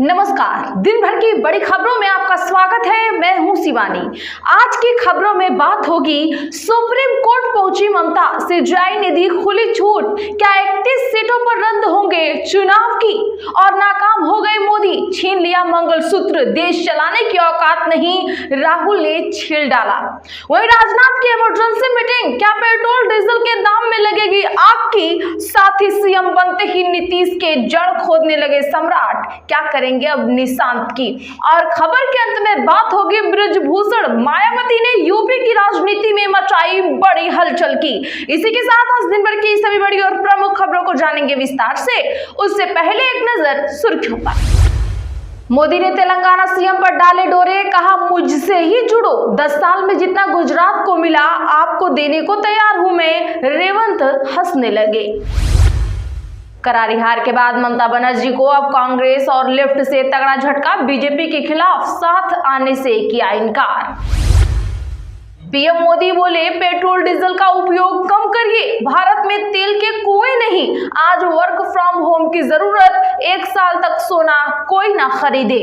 नमस्कार, दिन भर की बड़ी खबरों में आपका स्वागत है। मैं हूं शिवानी। आज की खबरों में बात होगी, सुप्रीम कोर्ट पहुंची ममता, सीजेआई ने दी खुली छूट। क्या 31 सीटों पर रद्द होंगे चुनाव की? और नाकाम हो गए मोदी, छीन लिया मंगलसूत्र, देश चलाने की औकात नहीं, राहुल ने छील डाला। वहीं राजनाथ की इमरजेंसी मीटिंग, क्या पेट्रोल डीजल के दाम में लगेगी आग की? साथ ही सीएम बनते ही नीतीश के जड़ खोदने लगे सम्राट, क्या करेंगे अब निशांत की? और खबर के अंत में बात होगी ब्रजभूषण, मायावती ने यूपी की राजनीति में मचाई बड़ी हलचल की। इसी के साथ आज दिन भर की सभी बड़ी और प्रमुख खबरों को जानेंगे विस्तार से। उससे पहले एक नजर सुर्खियों पर। मोदी ने तेलंगाना सीएम पर डाले डोरे, कहा मुझसे ही जुड़ो, 10 साल में जितना गुजरात को मिला आपको देने को तैयार हूं मैं। रेवंत हंसने लगे। करारी हार के बाद ममता बनर्जी को अब कांग्रेस और लेफ्ट से तगड़ा झटका, बीजेपी के खिलाफ साथ आने से किया इनकार। पीएम मोदी बोले पेट्रोल डीजल का उपयोग कम करिए, भारत में तेल के कुएं नहीं, आज वर्क फ्रॉम होम की जरूरत, 1 साल तक सोना कोई ना खरीदे।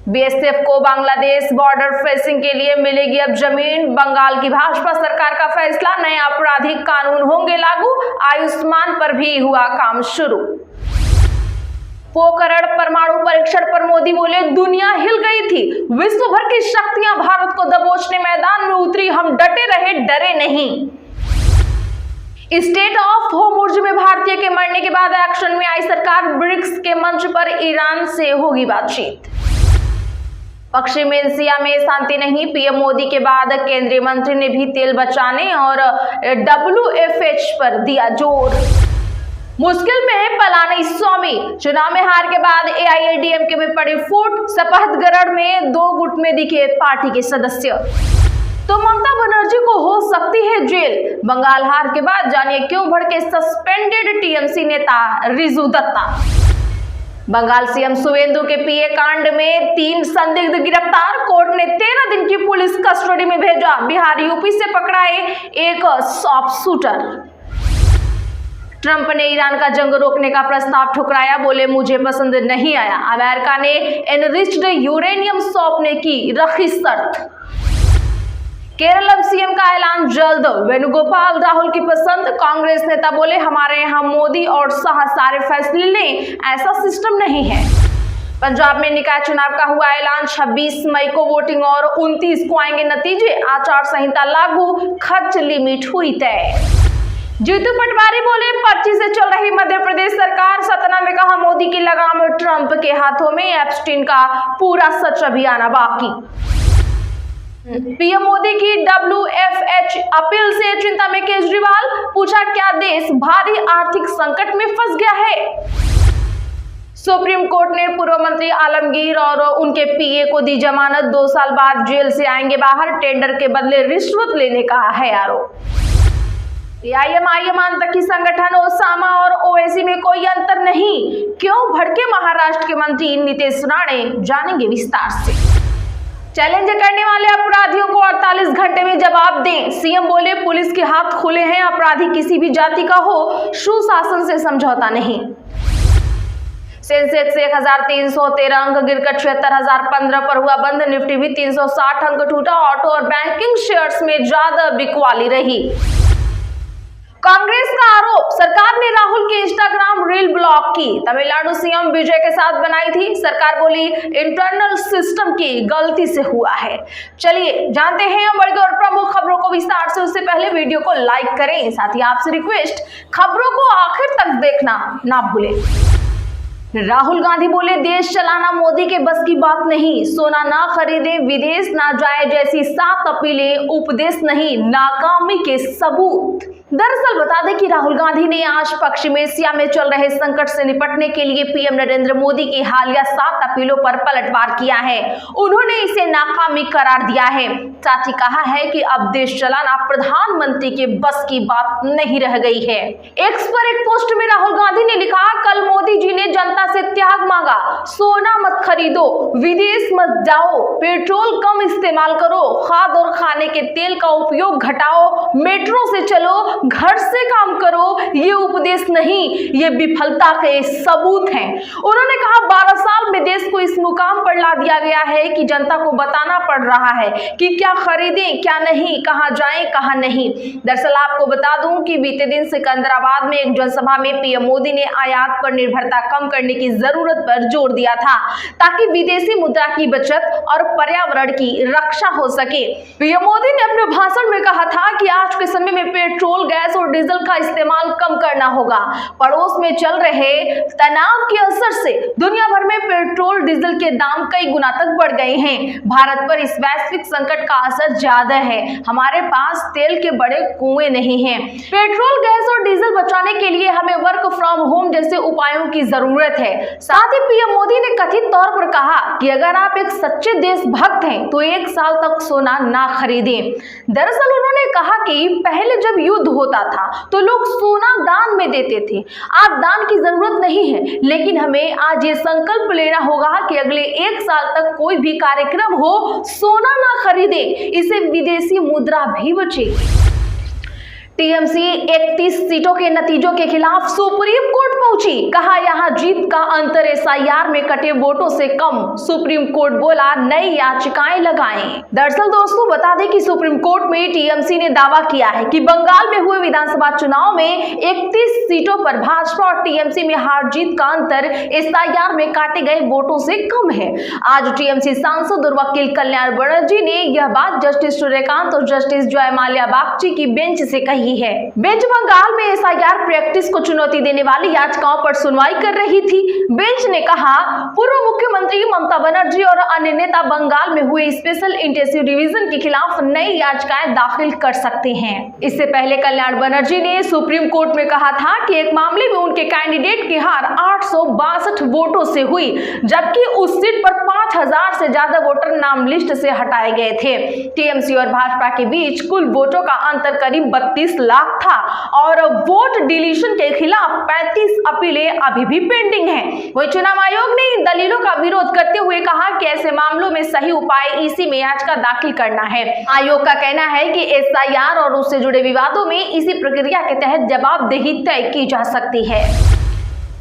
बीएसएफ को बांग्लादेश बॉर्डर फेंसिंग के लिए मिलेगी अब जमीन, बंगाल की भाजपा सरकार का फैसला, नए आपराधिक कानून होंगे लागू, आयुष्मान पर भी हुआ काम शुरू। पोखरण परमाणु परीक्षण पर मोदी बोले दुनिया हिल गई थी, विश्व भर की शक्तियां भारत को दबोचने मैदान में उतरी, हम डटे रहे डरे नहीं। स्टेट ऑफ होर्मुज में भारतीय के मरने के बाद एक्शन में आई सरकार, ब्रिक्स के मंच पर ईरान से होगी बातचीत। पश्चिम एशिया में शांति नहीं, पीएम मोदी के बाद केंद्रीय मंत्री ने भी तेल बचाने और WFH पर दिया जोर। मुश्किल में है पलानीस्वामी, चुनाव में हार के बाद AIADMK में पड़ी फूट, शपथग्रहण में 2 गुट में दिखे पार्टी के सदस्य। तो ममता बनर्जी को हो सकती है जेल, बंगाल हार के बाद जानिए क्यों भड़के सस्पेंडेड TMC नेता रिजू दत्ता। बंगाल सीएम शुवेंदु के पीए कांड में 3 संदिग्ध गिरफ्तार, कोर्ट ने 13 दिन की पुलिस कस्टडी में भेजा, बिहार यूपी से पकड़ाए एक शॉप शूटर। ट्रंप ने ईरान का जंग रोकने का प्रस्ताव ठुकराया, बोले मुझे पसंद नहीं आया। अमेरिका ने एनरिच्ड यूरेनियम सौंपने की रखी शर्त। केरल सीएम का ऐलान जल्द, वेणुगोपाल राहुल की पसंद, कांग्रेस नेता बोले हमारे यहाँ मोदी और शाह सारे फैसले लें, ऐसा सिस्टम नहीं है। पंजाब में निकाय चुनाव का हुआ ऐलान, 26 मई को वोटिंग और 29 को आएंगे नतीजे, आचार संहिता लागू, खर्च लिमिट हुई तय। जीतू पटवारी बोले पर्ची से चल रही मध्य प्रदेश सरकार, सतना में कहा मोदी की लगाम ट्रंप के हाथों में, एप्स्टीन का पूरा सच अभी आना बाकी। पीएम मोदी की WFH अपील से चिंता में केजरीवाल, पूछा क्या देश भारी आर्थिक संकट में फंस गया है? सुप्रीम कोर्ट ने पूर्व मंत्री आलमगीर और उनके पीए को दी जमानत, 2 साल बाद जेल से आएंगे बाहर, टेंडर के बदले रिश्वत लेने का है आरोप। AIM आतंकी संगठन, ओसामा और ओवैसी में कोई अंतर नहीं, क्यों भड़के महाराष्ट्र के मंत्री नीतीश राणे, जानेंगे विस्तार से। चैलेंज करने वाले अपराधियों को 48 घंटे में जवाब दें, सीएम बोले पुलिस के हाथ खुले हैं, अपराधी किसी भी जाति का हो, सुशासन से समझौता नहीं। सेंसेक्स 1313 अंक गिरकर 76,015 पर हुआ बंद, निफ्टी भी 360 अंक टूटा, ऑटो और बैंकिंग शेयर्स में ज्यादा बिकवाली रही। कांग्रेस का आरोप, सरकार ने राहुल की इंस्टाग्राम रील ब्लॉक की, तमिलनाडु सीएम विजय के साथ बनाई थी, सरकार बोली इंटरनल सिस्टम की गलती से हुआ है। चलिए जानते हैं बड़ी और प्रमुख खबरों को विस्तार से। उससे पहले वीडियो को लाइक करें, साथ ही आपसे रिक्वेस्ट, खबरों को आखिर तक देखना ना भूलें। राहुल गांधी बोले देश चलाना मोदी के बस की बात नहीं, सोना ना खरीदे, विदेश ना जाए जैसी 7 अपीलें उपदेश नहीं, नाकामी के सबूत। दरअसल बता दें कि राहुल गांधी ने आज पश्चिम एशिया में चल रहे संकट से निपटने के लिए पीएम नरेंद्र मोदी की हालिया 7 अपीलों पर पलटवार किया है। उन्होंने इसे नाकामी करार दिया है, साथ ही कहा है कि अब देश चलाना प्रधानमंत्री के बस की बात नहीं रह गई है। एक्स पर एक पोस्ट में राहुल गांधी ने लिखा, कल मोदी जी ने जनता से त्याग मांगा, सोना मत खरीदो, विदेश मत जाओ, पेट्रोल कम इस्तेमाल करो, खाद और खाने के तेल का उपयोग घटाओ, मेट्रो से चलो, घर से काम करो। ये उपदेश नहीं, ये विफलता के सबूत हैं। उन्होंने कहा 12 मुकाम पर ला दिया गया है कि जनता को बताना पड़ रहा है कि क्या खरीदें क्या नहीं, कहां जाएं कहां नहीं। दरअसल आपको बता दूं कि बीते दिन सिकंदराबाद में एक जनसभा में पीएम मोदी ने आयात पर निर्भरता कम करने की जरूरत पर जोर दिया था ताकि विदेशी मुद्रा की बचत और पर्यावरण की रक्षा हो सके। पीएम मोदी ने अपने भाषण में कहा था कि आज के समय में पेट्रोल, गैस और डीजल का इस्तेमाल कम करना होगा। पड़ोस में चल रहे तनाव के असर से दुनिया भर में पेट्रोल डीजल के दाम कई गुना तक बढ़ गए हैं। भारत पर इस वैश्विक संकट का असर ज्यादा है। हमारे पास तेल के बड़े कुएं नहीं हैं। पेट्रोल, गैस और डीजल बचाने के लिए हमें वर्क फ्रॉम होम जैसे उपायों की जरूरत है। साथ ही पीएम मोदी ने कथित तौर पर कहा कि अगर आप एक सच्चे देशभक्त हैं तो 1 साल तक सोना ना खरीदें। दरअसल उन्होंने कहा कि पहले जब युद्ध होता था तो लोग सोना दान में देते थे। आज दान की जरूरत नहीं है, लेकिन हमें आज ये संकल्प लेना होगा कि अगले 1 साल तक कोई भी कार्यक्रम हो, सोना ना खरीदे, इससे विदेशी मुद्रा भी बचे। टीएमसी 31 सीटों के नतीजों के खिलाफ सुप्रीम कोर्ट पहुंची। कहा यहां जीत का अंतर एसआईआर में कटे वोटों से कम। सुप्रीम कोर्ट बोला नई याचिकाएं लगाएं। दरअसल दोस्तों बता दें कि सुप्रीम कोर्ट में टीएमसी ने दावा किया है कि बंगाल में हुए विधानसभा चुनाव में 31 सीटों पर भाजपा और टीएमसी में हार जीत का अंतर एसआईआर में काटे गए वोटों से कम है। आज टीएमसी सांसद और वकील कल्याण बनर्जी ने यह बात जस्टिस सूर्यकांत और जस्टिस जयमाल्या बागची की बेंच से कही है। बेंच बंगाल में एसआईआर प्रैक्टिस को चुनौती देने वाली याचिकाओं पर सुनवाई कर रही थी। बेंच ने कहा पूर्व मुख्यमंत्री ममता बनर्जी और अन्य नेता बंगाल में हुए स्पेशल इंटेंसिव रिवीजन के खिलाफ नई याचिकाएं दाखिल कर सकते हैं। इससे पहले कल्याण बनर्जी ने सुप्रीम कोर्ट में कहा था कि एक मामले में उनके कैंडिडेट की हार 862 वोटों से हुई, जबकि उस सीट पर 5000 से ज्यादा वोटर नाम लिस्ट से हटाए गए थे। टीएमसी और भाजपा के बीच कुल वोटों का अंतर करीब 32 लाख था और वोट डिलीशन के खिलाफ 35 अपीलें अभी भी पेंडिंग हैं। वही चुनाव आयोग ने इन दलीलों का विरोध करते हुए कहा कि ऐसे मामलों में सही उपाय ईसी में याचिका दाखिल करना है। आयोग का कहना है कि एसआईआर और उससे जुड़े विवादों में इसी प्रक्रिया के तहत जवाबदेही तय की जा सकती है।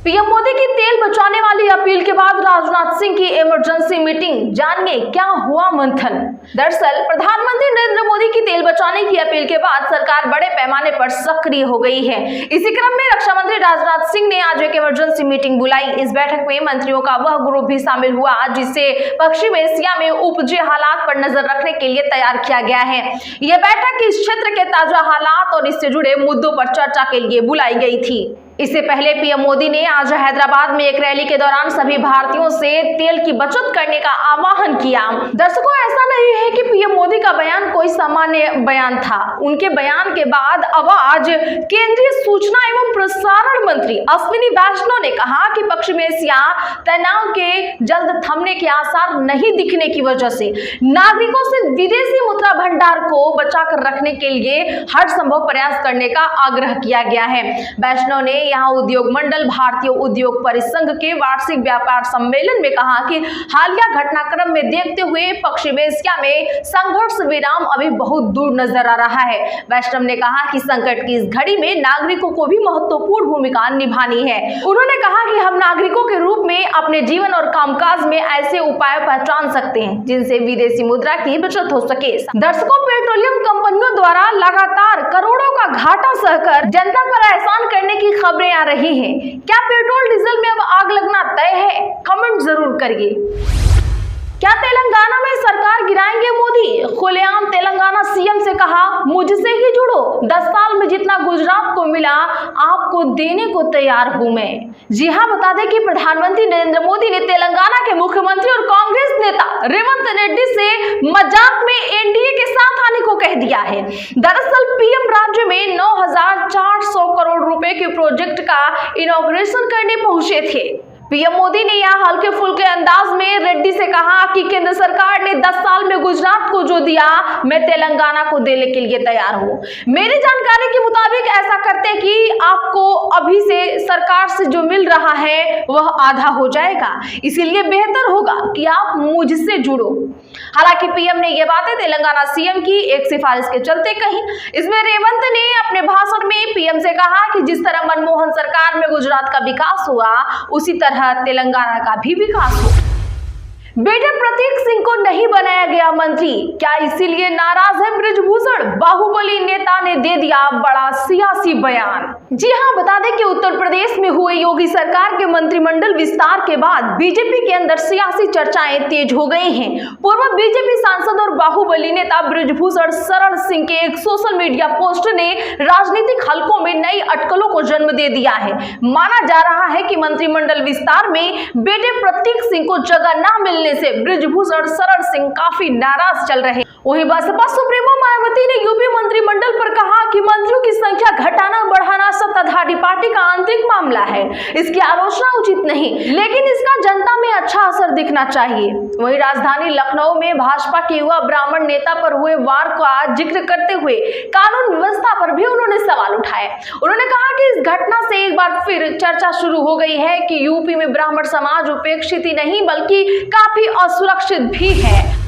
पीएम मोदी की तेल बचाने वाली अपील के बाद राजनाथ सिंह की इमरजेंसी मीटिंग, जानिए क्या हुआ मंथन। दरअसल प्रधानमंत्री नरेंद्र मोदी की तेल बचाने की अपील के बाद सरकार बड़े पैमाने पर सक्रिय हो गई है। इसी क्रम में रक्षा मंत्री राजनाथ सिंह ने आज एक इमरजेंसी मीटिंग बुलाई। इस बैठक में मंत्रियों का वह ग्रुप भी शामिल हुआ जिसे पश्चिम एशिया में उपजे हालात पर नजर रखने के लिए तैयार किया गया है। यह बैठक इस क्षेत्र के ताजा हालात और इससे जुड़े मुद्दों पर चर्चा के लिए बुलाई गई थी। इससे पहले पीएम मोदी ने आज हैदराबाद में एक रैली के दौरान सभी भारतीयों से तेल की बचत करने का आह्वान किया। दर्शकों ऐसा नहीं है कि पीएम मोदी का बयान कोई सामान्य बयान था। उनके बयान के बाद अब आज केंद्रीय सूचना एवं प्रसारण मंत्री अश्विनी वैष्णव ने कहा कि पश्चिम एशिया तनाव के जल्द थमने के आसार नहीं दिखने की वजह से नागरिकों से विदेशी मुद्रा भंडार को बचाकर रखने के लिए हर संभव प्रयास करने का आग्रह किया गया है। वैष्णव ने यहाँ उद्योग मंडल भारतीय उद्योग परिसंघ के वार्षिक व्यापार सम्मेलन में कहा कि हालिया घटनाक्रम में देखते हुए पश्चिम एशिया में संघर्ष विराम अभी बहुत दूर नजर आ रहा है। वैष्णव ने कहा कि संकट की इस घड़ी में नागरिकों को भी महत्वपूर्ण भूमिका निभानी है। उन्होंने कहा कि हम नागरिकों के रूप में अपने जीवन और कामकाज में ऐसे उपाय पहचान सकते हैं जिनसे विदेशी मुद्रा की बचत हो सके। दर्शकों पेट्रोलियम कंपनियों द्वारा लगातार करोड़ों का घाटा सहकर जनता पर एहसान करने की खबरें आ रही हैं। क्या पेट्रोल डीजल में अब आग लगना तय है? कमेंट जरूर करिए। क्या तेलंगाना में सरकार गिराएंगे मोदी? खुलेआम तेलंगाना सीएम से कहा मुझसे ही जुड़ो, 10 साल में जितना गुजरात को मिला आपको देने को तैयार हूं मैं। जी हां, बता दें कि प्रधानमंत्री नरेंद्र मोदी ने तेलंगाना के मुख्यमंत्री और कांग्रेस नेता रेवंत रेड्डी से मजाक में एनडीए के साथ आने को कह दिया है। दरअसल पीएम राज्य में 9,400 करोड़ रुपए के प्रोजेक्ट का इनॉग्रेशन करने पहुंचे थे। पीएम मोदी ने यहां हल्के फुल्के अंदाज में रेड्डी से कहा कि केंद्र सरकार ने 10 साल में गुजरात को जो दिया मैं तेलंगाना को देने के लिए तैयार हूं। मेरी जानकारी के मुताबिक ऐसा करते कि आपको अभी से सरकार से जो मिल रहा है वह आधा हो जाएगा, इसीलिए बेहतर होगा कि आप मुझसे जुड़ो। हालांकि पीएम ने यह बातें तेलंगाना सीएम की एक सिफारिश के चलते कही। इसमें रेवंत ने अपने भाषण में पीएम से कहा कि जिस तरह मनमोहन सरकार में गुजरात का विकास हुआ उसी तरह तेलंगाना का भी विकास हो। बेटे प्रतीक सिंह को नहीं बनाया गया मंत्री, क्या इसीलिए नाराज है बृजभूषण? बाहुबली नेता ने दे दिया बड़ा सियासी बयान। जी हां, बता दें कि उत्तर प्रदेश में हुए योगी सरकार के मंत्रिमंडल विस्तार के बाद बीजेपी के अंदर सियासी चर्चाएं तेज हो गई हैं। पूर्व बीजेपी सांसद और बाहुबली नेता बृजभूषण शरण सिंह के एक सोशल मीडिया पोस्ट ने राजनीतिक हलकों में नई अटकलों को जन्म दे दिया है। माना जा रहा है कि मंत्रिमंडल विस्तार में बेटे प्रतीक सिंह को जगह न मिलने से बृजभूषण शरण सिंह काफी नाराज चल रहे। वहीं बसपा सुप्रीमो मायावती ने यूपी मंत्रिमंडल पर कहा कि मंत्रियों की संख्या घटाना बढ़ाना सत्ताधारी पार्टी का आंतरिक मामला है, इसकी आलोचना उचित नहीं, लेकिन इसका जनता में अच्छा असर दिखना चाहिए। वहीं राजधानी लखनऊ में भाजपा के युवा ब्राह्मण नेता पर हुए वार का जिक्र करते हुए कानून व्यवस्था पर भी उन्होंने सवाल उठाए। उन्होंने कहा कि इस घटना से एक बार फिर चर्चा शुरू हो गई है कि यूपी में ब्राह्मण समाज उपेक्षित ही नहीं बल्कि काफी असुरक्षित भी है।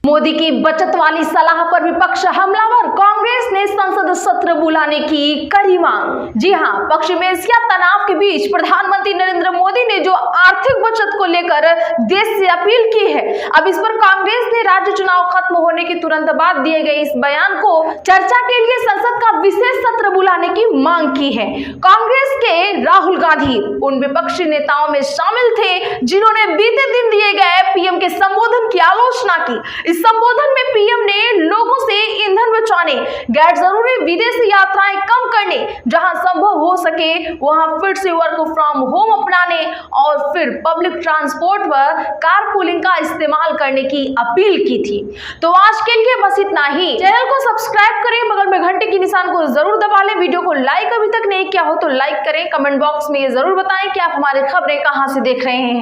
मोदी की बचत वाली सलाह पर विपक्ष हमलावर, कांग्रेस ने संसद सत्र बुलाने की करी मांग। जी हां, पश्चिम एशिया तनाव के बीच प्रधानमंत्री नरेंद्र मोदी ने जो आर्थिक बचत को लेकर देश से अपील की है, अब इस पर कांग्रेस ने राज्य चुनाव खत्म होने के तुरंत बाद दिए गए इस बयान को चर्चा के लिए संसद का विशेष सत्र बुलाने की मांग की है। कांग्रेस के राहुल गांधी उन विपक्षी नेताओं में शामिल थे जिन्होंने बीते दिन दिए गए पीएम के संबोधन की आलोचना की। इस संबोधन में पीएम ने लोगों से ईंधन बचाने, गैर जरूरी विदेशी यात्राएं कम करने, जहां संभव हो सके वहां फिर से वर्क फ्रॉम होम अपनाने और फिर पब्लिक ट्रांसपोर्ट व कारपूलिंग का इस्तेमाल करने की अपील की थी। तो आज के लिए बस इतना ही। चैनल को सब्सक्राइब करें, बगल में घंटे के निशान को जरूर दबा लें। वीडियो को लाइक अभी तक नहीं किया हो तो लाइक करें। कमेंट बॉक्स में ये जरूर बताएं कि आप हमारी खबरें कहां से देख रहे हैं।